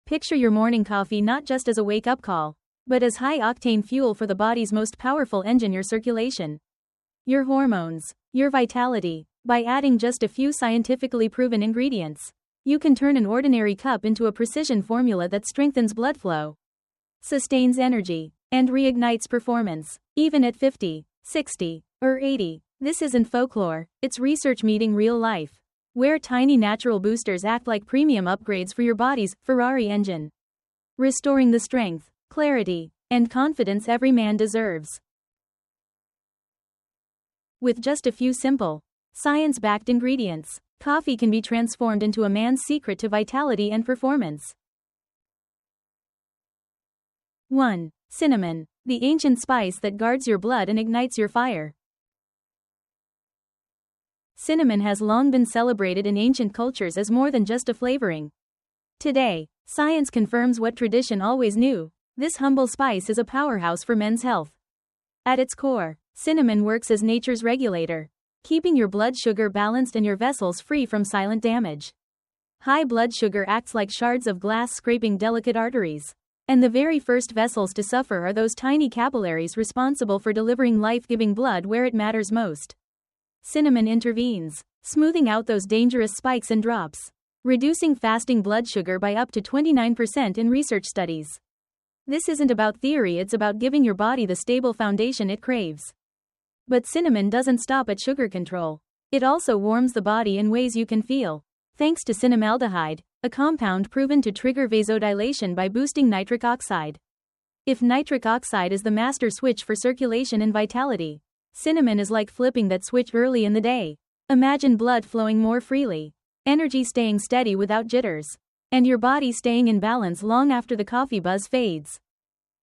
Picture your morning coffee not just as a wake-up call, but as high-octane fuel for the body's most powerful engine, your circulation, your hormones, your vitality. By adding just a few scientifically proven ingredients, you can turn an ordinary cup into a precision formula that strengthens blood flow, sustains energy, and reignites performance, even at 50, 60, or 80. This isn't folklore, it's research meeting real life, where tiny natural boosters act like premium upgrades for your body's Ferrari engine, restoring the strength, clarity, and confidence every man deserves. With just a few simple, science-backed ingredients, coffee can be transformed into a man's secret to vitality and performance. 1. Cinnamon, the ancient spice that guards your blood and ignites your fire. Cinnamon has long been celebrated in ancient cultures as more than just a flavoring. Today, science confirms what tradition always knew: this humble spice is a powerhouse for men's health. At its core, cinnamon works as nature's regulator, keeping your blood sugar balanced and your vessels free from silent damage. High blood sugar acts like shards of glass scraping delicate arteries, and the very first vessels to suffer are those tiny capillaries responsible for delivering life-giving blood where it matters most. Cinnamon intervenes, smoothing out those dangerous spikes and drops, reducing fasting blood sugar by up to 29% in research studies. This isn't about theory, it's about giving your body the stable foundation it craves. But cinnamon doesn't stop at sugar control. It also warms the body in ways you can feel, thanks to cinnamaldehyde, a compound proven to trigger vasodilation by boosting nitric oxide. If nitric oxide is the master switch for circulation and vitality, cinnamon is like flipping that switch early in the day. Imagine blood flowing more freely, energy staying steady without jitters, and your body staying in balance long after the coffee buzz fades.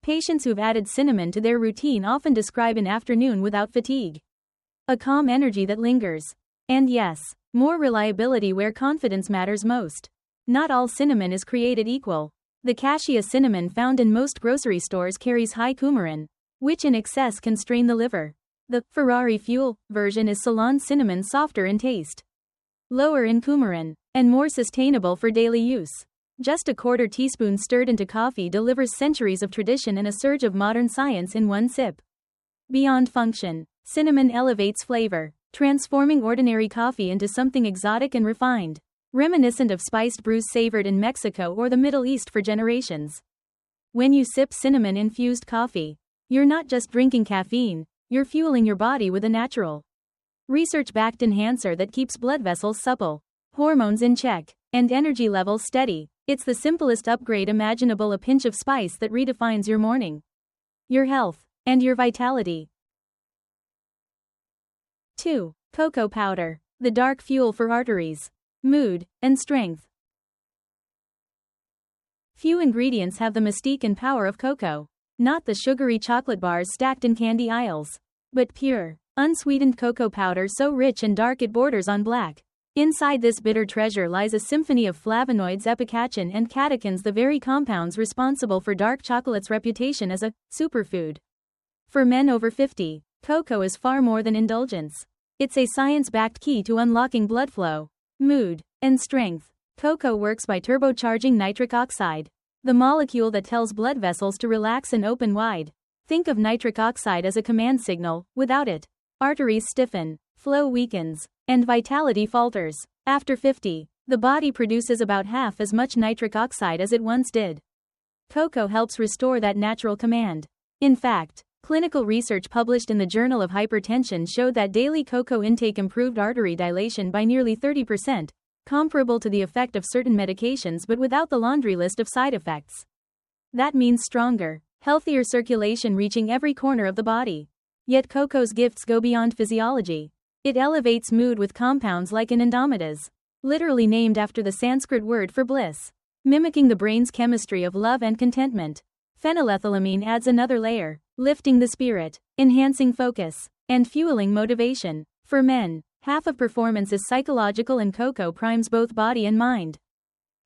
Patients who've added cinnamon to their routine often describe an afternoon without fatigue, a calm energy that lingers, and yes, more reliability where confidence matters most. Not all cinnamon is created equal. The cassia cinnamon found in most grocery stores carries high coumarin, which in excess can strain the liver. The Ferrari fuel version is Ceylon cinnamon, softer in taste, lower in coumarin, and more sustainable for daily use. Just a quarter teaspoon stirred into coffee delivers centuries of tradition and a surge of modern science in one sip. Beyond function, cinnamon elevates flavor, transforming ordinary coffee into something exotic and refined, reminiscent of spiced brews savored in Mexico or the Middle East for generations. When you sip cinnamon-infused coffee, you're not just drinking caffeine, you're fueling your body with a natural, research-backed enhancer that keeps blood vessels supple, hormones in check, and energy levels steady. It's the simplest upgrade imaginable, a pinch of spice that redefines your morning, your health, and your vitality. 2. Cocoa powder, the dark fuel for arteries, mood, and strength. Few ingredients have the mystique and power of cocoa. Not the sugary chocolate bars stacked in candy aisles, but pure, unsweetened cocoa powder so rich and dark it borders on black. Inside this bitter treasure lies a symphony of flavonoids, epicachin, and catechins, the very compounds responsible for dark chocolate's reputation as a superfood. For men over 50, cocoa is far more than indulgence. It's a science-backed key to unlocking blood flow, mood, and strength. Cocoa works by turbocharging nitric oxide, the molecule that tells blood vessels to relax and open wide. Think of nitric oxide as a command signal. Without it, arteries stiffen, flow weakens, and vitality falters. After 50, the body produces about half as much nitric oxide as it once did. Cocoa helps restore that natural command. In fact, clinical research published in the Journal of Hypertension showed that daily cocoa intake improved artery dilation by nearly 30%, comparable to the effect of certain medications but without the laundry list of side effects. That means stronger, healthier circulation reaching every corner of the body. Yet cocoa's gifts go beyond physiology. It elevates mood with compounds like an indomitase, literally named after the Sanskrit word for bliss, mimicking the brain's chemistry of love and contentment. Phenylethylamine adds another layer, lifting the spirit, enhancing focus, and fueling motivation. For men, half of performance is psychological, and cocoa primes both body and mind.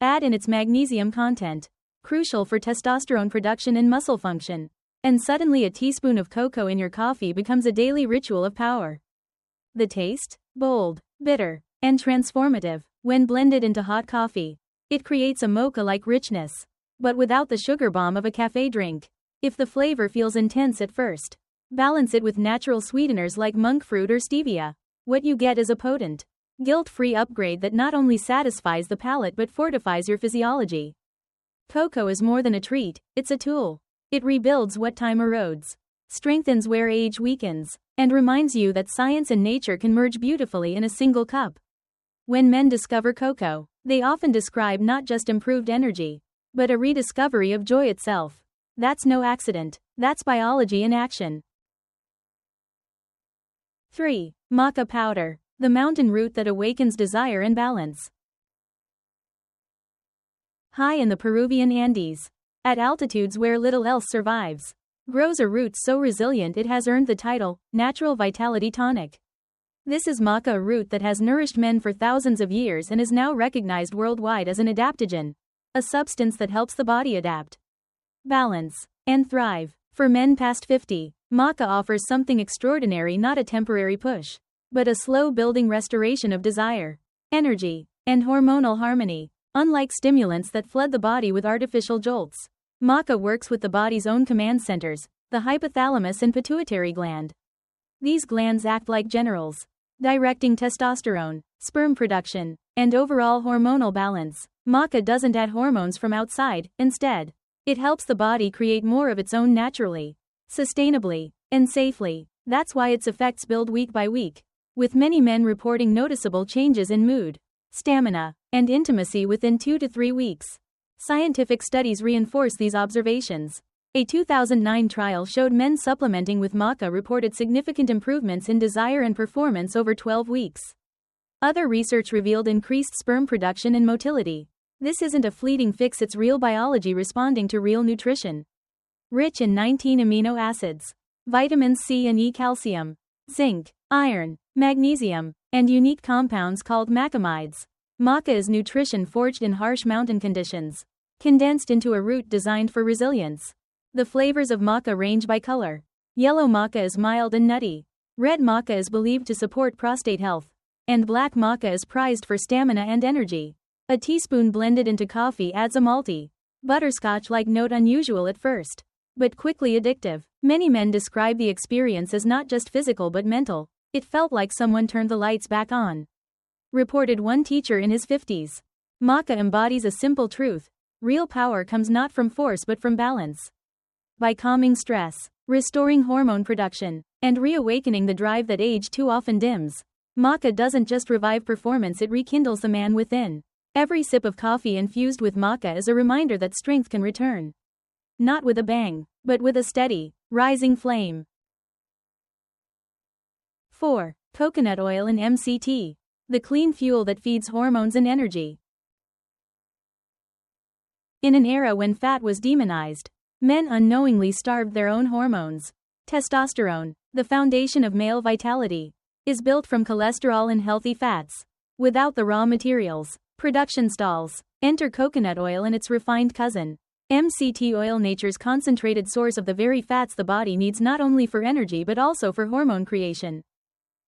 Add in its magnesium content, crucial for testosterone production and muscle function, and suddenly a teaspoon of cocoa in your coffee becomes a daily ritual of power. The taste? Bold, bitter, and transformative. When blended into hot coffee, it creates a mocha-like richness, but without the sugar bomb of a cafe drink. If the flavor feels intense at first, balance it with natural sweeteners like monk fruit or stevia. What you get is a potent, guilt-free upgrade that not only satisfies the palate but fortifies your physiology. Cocoa is more than a treat, it's a tool. It rebuilds what time erodes, strengthens where age weakens, and reminds you that science and nature can merge beautifully in a single cup. When men discover cocoa, they often describe not just improved energy, but a rediscovery of joy itself. That's no accident, that's biology in action. 3. Maca powder, the mountain root that awakens desire and balance. High in the Peruvian Andes, at altitudes where little else survives, grows a root so resilient it has earned the title, Natural Vitality Tonic. This is maca, a root that has nourished men for thousands of years and is now recognized worldwide as an adaptogen, a substance that helps the body adapt, balance, and thrive. For men past 50, maca offers something extraordinary, not a temporary push, but a slow-building restoration of desire, energy, and hormonal harmony. Unlike stimulants that flood the body with artificial jolts, maca works with the body's own command centers, the hypothalamus and pituitary gland. These glands act like generals, directing testosterone, sperm production, and overall hormonal balance. Maca doesn't add hormones from outside, instead, it helps the body create more of its own naturally, sustainably, and safely. That's why its effects build week by week, with many men reporting noticeable changes in mood, stamina, and intimacy within 2 to 3 weeks. Scientific studies reinforce these observations. A 2009 trial showed men supplementing with maca reported significant improvements in desire and performance over 12 weeks. Other research revealed increased sperm production and motility. This isn't a fleeting fix, it's real biology responding to real nutrition. Rich in 19 amino acids, vitamins C and E, calcium, zinc, iron, magnesium, and unique compounds called macamides. Maca is nutrition forged in harsh mountain conditions, condensed into a root designed for resilience. The flavors of maca range by color. Yellow maca is mild and nutty. Red maca is believed to support prostate health, and black maca is prized for stamina and energy. A teaspoon blended into coffee adds a malty, butterscotch-like note, unusual at first, but quickly addictive. Many men describe the experience as not just physical but mental. It felt like someone turned the lights back on, reported one teacher in his 50s. Maca embodies a simple truth: real power comes not from force but from balance. By calming stress, restoring hormone production, and reawakening the drive that age too often dims, maca doesn't just revive performance, it rekindles the man within. Every sip of coffee infused with maca is a reminder that strength can return. Not with a bang, but with a steady, rising flame. 4. Coconut oil and MCT, the clean fuel that feeds hormones and energy. In an era when fat was demonized, men unknowingly starved their own hormones. Testosterone, the foundation of male vitality, is built from cholesterol and healthy fats. Without the raw materials, production stalls. Enter coconut oil and its refined cousin, MCT oil, nature's concentrated source of the very fats the body needs not only for energy but also for hormone creation.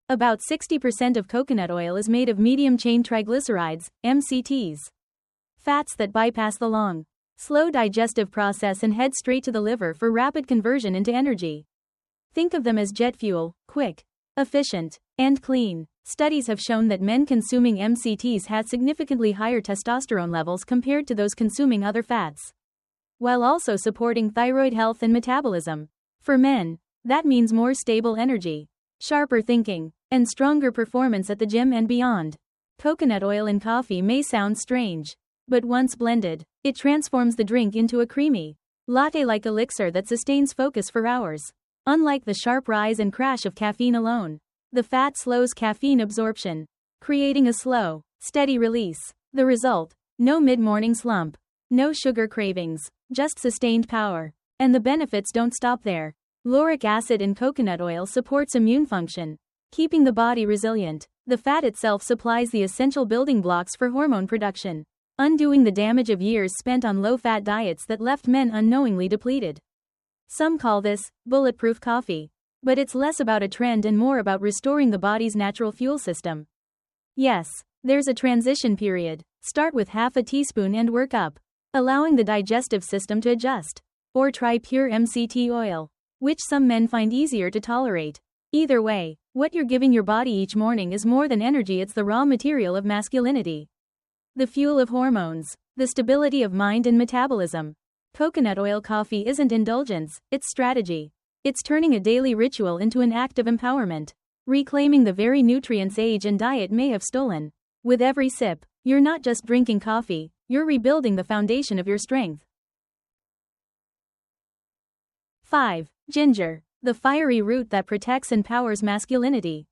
About 60% of coconut oil is made of medium-chain triglycerides, MCTs. Fats that bypass the long, slow digestive process and head straight to the liver for rapid conversion into energy. Think of them as jet fuel, quick, efficient, and clean. Studies have shown that men consuming MCTs had significantly higher testosterone levels compared to those consuming other fats, while also supporting thyroid health and metabolism. For men, that means more stable energy, sharper thinking, and stronger performance at the gym and beyond. Coconut oil in coffee may sound strange, but once blended, it transforms the drink into a creamy, latte-like elixir that sustains focus for hours. Unlike the sharp rise and crash of caffeine alone, the fat slows caffeine absorption, creating a slow, steady release. The result: no mid-morning slump, no sugar cravings, just sustained power. And the benefits don't stop there. Lauric acid in coconut oil supports immune function, keeping the body resilient. The fat itself supplies the essential building blocks for hormone production, undoing the damage of years spent on low-fat diets that left men unknowingly depleted. Some call this bulletproof coffee, but it's less about a trend and more about restoring the body's natural fuel system. Yes, there's a transition period. Start with half a teaspoon and work up. allowing the digestive system to adjust. Or try pure MCT oil, which some men find easier to tolerate. Either way, what you're giving your body each morning is more than energy, it's the raw material of masculinity. The fuel of hormones, the stability of mind and metabolism. Coconut oil coffee isn't indulgence, it's strategy. It's turning a daily ritual into an act of empowerment, reclaiming the very nutrients age and diet may have stolen. With every sip, you're not just drinking coffee, you're rebuilding the foundation of your strength. 5. Ginger, the fiery root that protects and powers masculinity.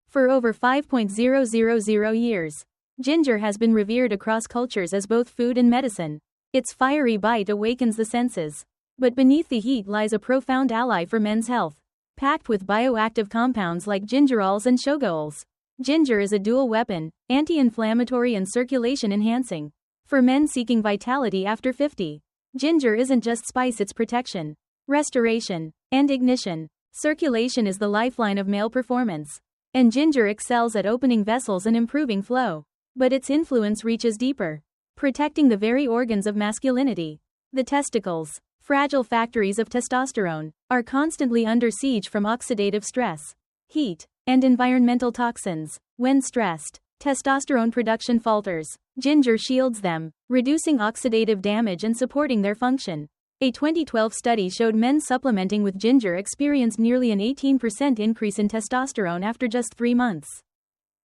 For over 5,000 years, ginger has been revered across cultures as both food and medicine. Its fiery bite awakens the senses. But beneath the heat lies a profound ally for men's health. Packed with bioactive compounds like gingerols and shogaols, ginger is a dual weapon, anti-inflammatory and circulation enhancing. For men seeking vitality after 50, ginger isn't just spice, it's protection, restoration, and ignition. Circulation is the lifeline of male performance, and ginger excels at opening vessels and improving flow. But its influence reaches deeper, protecting the very organs of masculinity. The testicles, fragile factories of testosterone, are constantly under siege from oxidative stress, heat, and environmental toxins. When stressed, testosterone production falters. Ginger shields them, reducing oxidative damage and supporting their function. A 2012 study showed men supplementing with ginger experienced nearly an 18% increase in testosterone after just 3 months.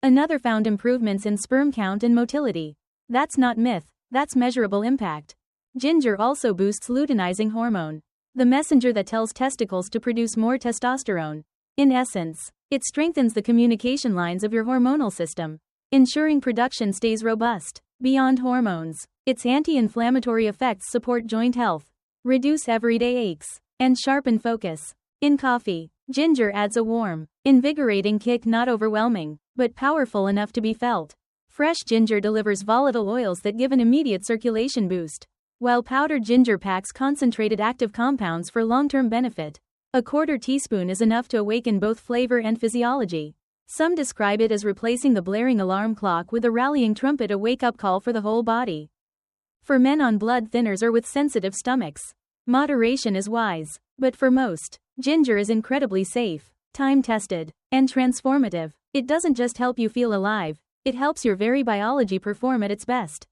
Another found improvements in sperm count and motility. That's not myth, that's measurable impact. Ginger also boosts luteinizing hormone, the messenger that tells testicles to produce more testosterone. In essence, it strengthens the communication lines of your hormonal system, ensuring production stays robust. Beyond hormones, its anti-inflammatory effects support joint health, reduce everyday aches, and sharpen focus. In coffee, ginger adds a warm, invigorating kick, not overwhelming, but powerful enough to be felt. Fresh ginger delivers volatile oils that give an immediate circulation boost, while powdered ginger packs concentrated active compounds for long-term benefit. A quarter teaspoon is enough to awaken both flavor and physiology. Some describe it as replacing the blaring alarm clock with a rallying trumpet, a wake-up call for the whole body. For men on blood thinners or with sensitive stomachs, moderation is wise. But for most, ginger is incredibly safe, time-tested, and transformative. It doesn't just help you feel alive, it helps your very biology perform at its best.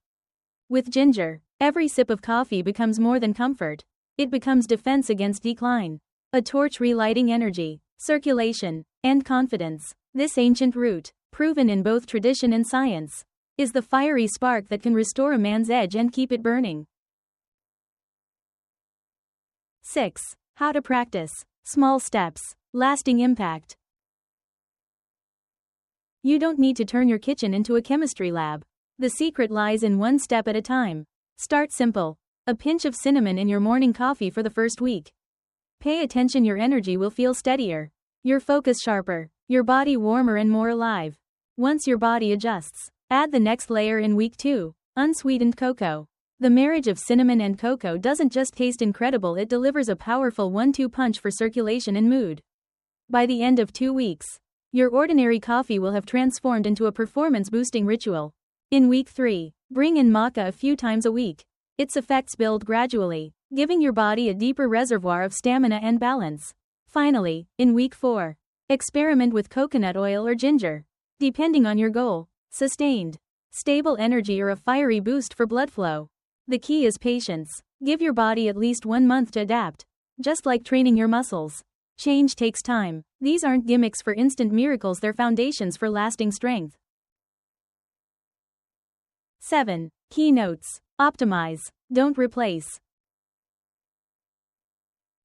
With ginger, every sip of coffee becomes more than comfort. It becomes defense against decline, a torch relighting energy, circulation, and confidence. This ancient root, proven in both tradition and science, is the fiery spark that can restore a man's edge and keep it burning. 6. How to practice. Small steps, lasting impact. You don't need to turn your kitchen into a chemistry lab. The secret lies in one step at a time. Start simple. A pinch of cinnamon in your morning coffee for the first week. Pay attention, your energy will feel steadier, your focus sharper, your body warmer and more alive. Once your body adjusts, add the next layer in week 2, unsweetened cocoa. The marriage of cinnamon and cocoa doesn't just taste incredible, it delivers a powerful 1-2 punch for circulation and mood. By the end of 2 weeks, your ordinary coffee will have transformed into a performance-boosting ritual. In week 3, bring in maca a few times a week. Its effects build gradually, giving your body a deeper reservoir of stamina and balance. Finally, in week 4, experiment with coconut oil or ginger, depending on your goal. Sustained, stable energy or a fiery boost for blood flow. The key is patience. Give your body at least 1 month to adapt. Just like training your muscles, change takes time. These aren't gimmicks for instant miracles, they're foundations for lasting strength. 7. Keynotes. Optimize, don't replace.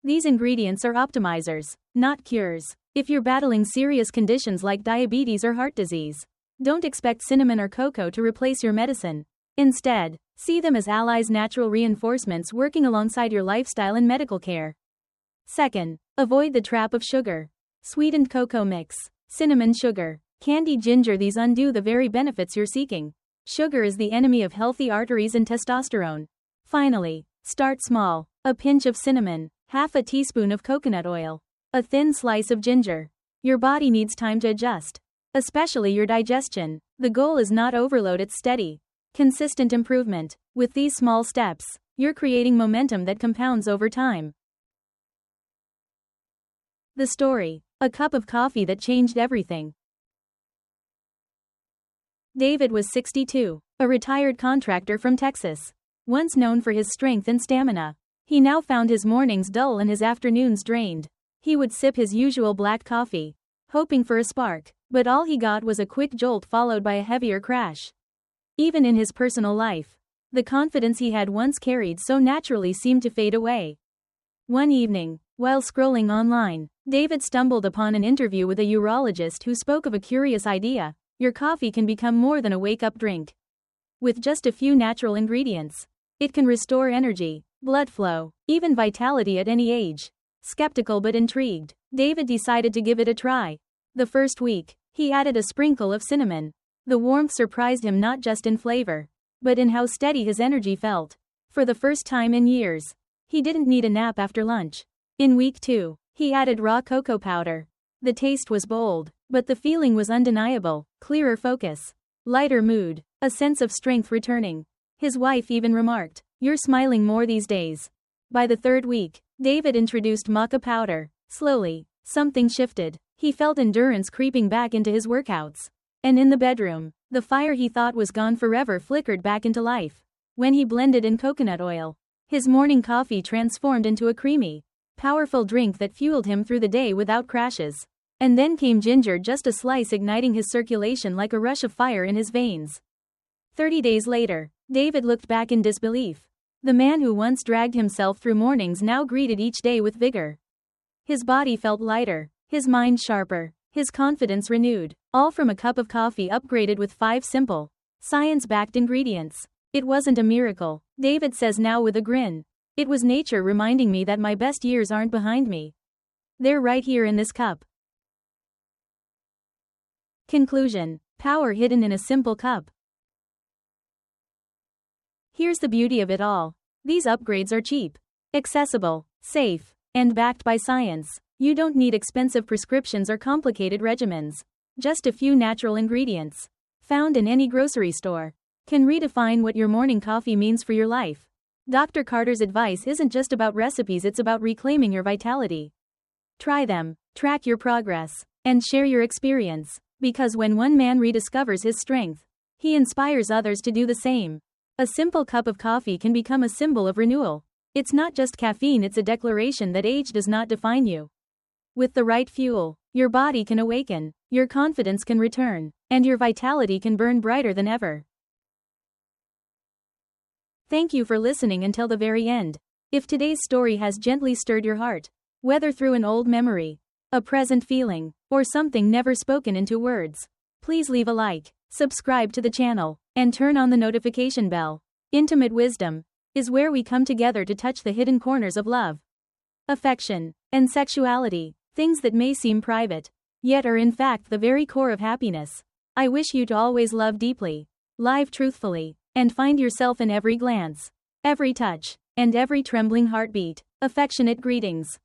These ingredients are optimizers, not cures. If you're battling serious conditions like diabetes or heart disease, don't expect cinnamon or cocoa to replace your medicine. Instead, see them as allies, natural reinforcements working alongside your lifestyle and medical care. Second, avoid the trap of sugar. Sweetened cocoa mix, cinnamon, sugar, candied ginger, these undo the very benefits you're seeking. Sugar is the enemy of healthy arteries and testosterone. Finally, start small. A pinch of cinnamon, half a teaspoon of coconut oil, a thin slice of ginger. Your body needs time to adjust, especially your digestion. The goal is not overload, it's steady, Consistent improvement. With these small steps, you're creating momentum that compounds over time. The story. A cup of coffee that changed everything. David was 62, a retired contractor from Texas. Once known for his strength and stamina, he now found his mornings dull and his afternoons drained. He would sip his usual black coffee, hoping for a spark, but all he got was a quick jolt followed by a heavier crash. Even in his personal life, the confidence he had once carried so naturally seemed to fade away. One evening, while scrolling online, David stumbled upon an interview with a urologist who spoke of a curious idea: your coffee can become more than a wake-up drink. With just a few natural ingredients, it can restore energy, blood flow, even vitality at any age. Skeptical but intrigued, David decided to give it a try. The first week, he added a sprinkle of cinnamon. The warmth surprised him not just in flavor, but in how steady his energy felt. For the first time in years, he didn't need a nap after lunch. In week 2, he added raw cocoa powder. The taste was bold, but the feeling was undeniable: clearer focus, lighter mood, a sense of strength returning. His wife even remarked, "You're smiling more these days." By the third week, David introduced maca powder. Slowly, something shifted. He felt endurance creeping back into his workouts. And in the bedroom, the fire he thought was gone forever flickered back into life. When he blended in coconut oil, his morning coffee transformed into a creamy, powerful drink that fueled him through the day without crashes. And then came ginger, just a slice, igniting his circulation like a rush of fire in his veins. 30 days later, David looked back in disbelief. The man who once dragged himself through mornings now greeted each day with vigor. His body felt lighter, his mind sharper, his confidence renewed, all from a cup of coffee upgraded with 5 simple, science-backed ingredients. It wasn't a miracle, David says now with a grin. It was nature reminding me that my best years aren't behind me. They're right here in this cup. Conclusion. Power hidden in a simple cup. Here's the beauty of it all. These upgrades are cheap, accessible, safe, and backed by science. You don't need expensive prescriptions or complicated regimens. Just a few natural ingredients, found in any grocery store, can redefine what your morning coffee means for your life. Dr. Carter's advice isn't just about recipes, it's about reclaiming your vitality. Try them, track your progress, and share your experience. Because when one man rediscovers his strength, he inspires others to do the same. A simple cup of coffee can become a symbol of renewal. It's not just caffeine, it's a declaration that age does not define you. With the right fuel, your body can awaken, your confidence can return, and your vitality can burn brighter than ever. Thank you for listening until the very end. If today's story has gently stirred your heart, whether through an old memory, a present feeling, or something never spoken into words, please leave a like, subscribe to the channel, and turn on the notification bell. Intimate wisdom is where we come together to touch the hidden corners of love, affection, and sexuality, things that may seem private, yet are in fact the very core of happiness. I wish you to always love deeply, live truthfully, and find yourself in every glance, every touch, and every trembling heartbeat. Affectionate greetings.